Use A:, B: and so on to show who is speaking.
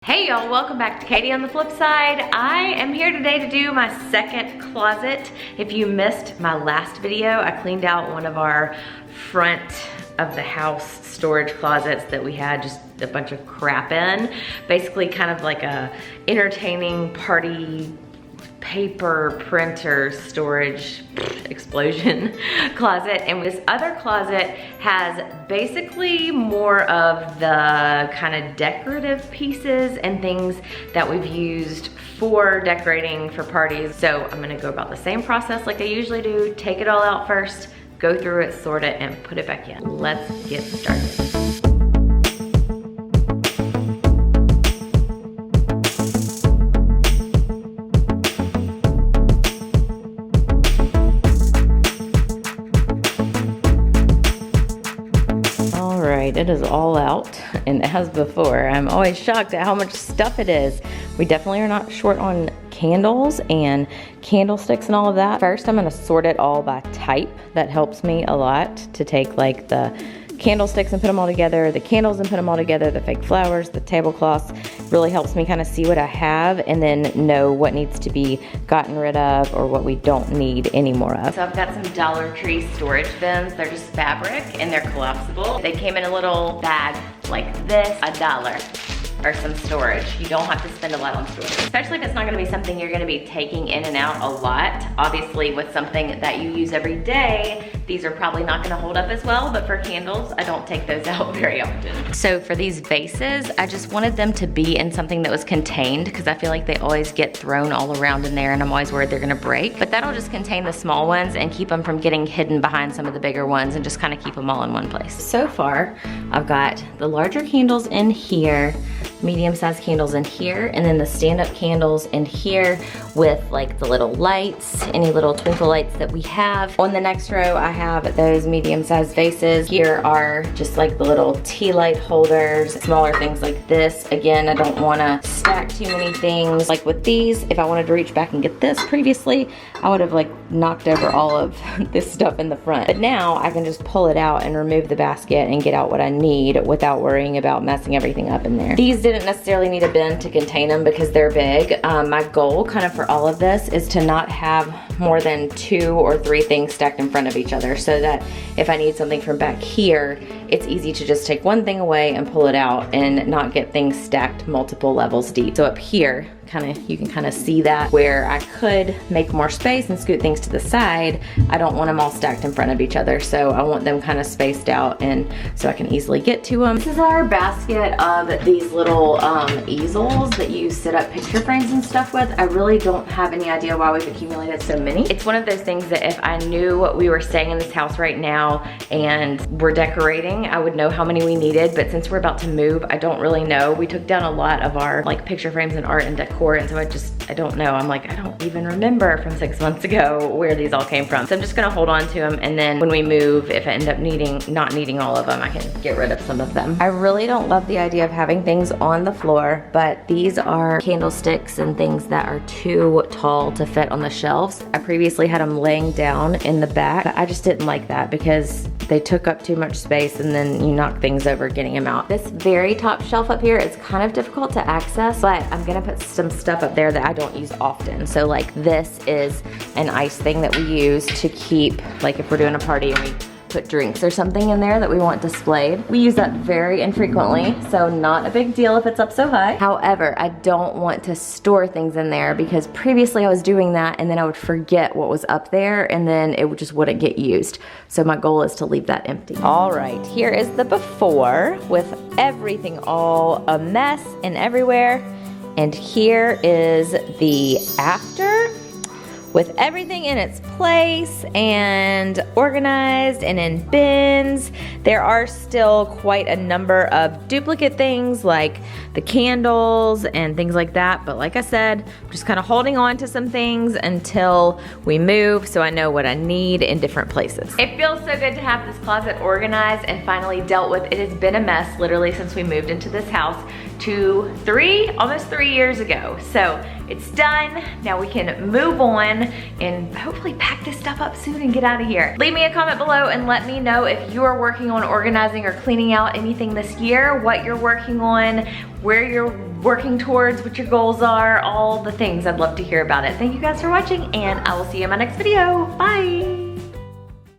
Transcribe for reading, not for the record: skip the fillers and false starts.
A: Hey y'all, welcome back to Katie on the Flip Side. I am here today to do my second closet. If you missed my last video, I cleaned out one of our front of the house storage closets that we had just a bunch of crap in. Basically kind of like a entertaining party paper printer storage explosion closet. And this other closet has basically more of the kind of decorative pieces and things that we've used for decorating for parties. So I'm gonna go about the same process like I usually do. Take it all out first, go through it, sort it, and put it back in. Let's get started. It is all out, and as before, I'm always shocked at how much stuff it is. We definitely are not short on candles and candlesticks and all of that. First, I'm gonna sort it all by type. That helps me a lot to take like the candlesticks and put them all together, the candles and put them all together, the fake flowers, the tablecloths. Really helps me kind of see what I have and then know what needs to be gotten rid of or what we don't need any more of. So I've got some Dollar Tree storage bins. They're just fabric and they're collapsible. They came in a little bag like this, $1 or some storage. You don't have to spend a lot on storage, especially if it's not gonna be something you're gonna be taking in and out a lot. Obviously with something that you use every day, these are probably not gonna hold up as well, but for candles, I don't take those out very often. So for these vases, I just wanted them to be in something that was contained because I feel like they always get thrown all around in there and I'm always worried they're gonna break. But that'll just contain the small ones and keep them from getting hidden behind some of the bigger ones and just kind of keep them all in one place. So far, I've got the larger candles in here, medium-sized candles in here, and then the stand-up candles in here with like the little lights, any little twinkle lights that we have. On the next row, I have those medium-sized vases. Here are just like the little tea light holders, smaller things like this. Again, I don't wanna stack too many things. Like with these, if I wanted to reach back and get this previously, I would have like knocked over all of this stuff in the front. But now I can just pull it out and remove the basket and get out what I need without worrying about messing everything up in there. These didn't necessarily need a bin to contain them because they're big. My goal kind of for all of this is to not have more than 2 or 3 things stacked in front of each other so that if I need something from back here, it's easy to just take one thing away and pull it out and not get things stacked multiple levels deep. So up here, you can kind of see that where I could make more space and scoot things to the side, I don't want them all stacked in front of each other. So I want them kind of spaced out and so I can easily get to them. This is our basket of these little easels that you set up picture frames and stuff with. I really don't have any idea why we've accumulated so many. It's one of those things that if I knew we were staying in this house right now and we're decorating, I would know how many we needed, but since we're about to move, I don't really know. We took down a lot of our like picture frames and art and decor, and so I don't know. I'm like, I don't even remember from 6 months ago where these all came from. So I'm just gonna hold on to them, and then when we move, if I end up not needing all of them, I can get rid of some of them. I really don't love the idea of having things on the floor, but these are candlesticks and things that are too tall to fit on the shelves. I previously had them laying down in the back, but I just didn't like that because they took up too much space and then you knock things over getting them out. This very top shelf up here is kind of difficult to access, but I'm gonna put some stuff up there that I don't use often. So like this is an ice thing that we use to keep, like if we're doing a party and we put drinks or something in there that we want displayed. We use that very infrequently, so not a big deal if it's up so high. However, I don't want to store things in there because previously I was doing that and then I would forget what was up there and then it just wouldn't get used. So my goal is to leave that empty. All right, here is the before with everything all a mess and everywhere. And here is the after with everything in its place and organized and in bins. There are still quite a number of duplicate things like the candles and things like that. But like I said, I'm just kind of holding on to some things until we move so I know what I need in different places. It feels so good to have this closet organized and finally dealt with. It has been a mess literally since we moved into this house. almost 3 years ago. So it's done. Now we can move on and hopefully pack this stuff up soon and get out of here. Leave me a comment below and let me know if you are working on organizing or cleaning out anything this year, what you're working on, where you're working towards, what your goals are, all the things. I'd love to hear about it. Thank you guys for watching, and I will see you in my next video. Bye.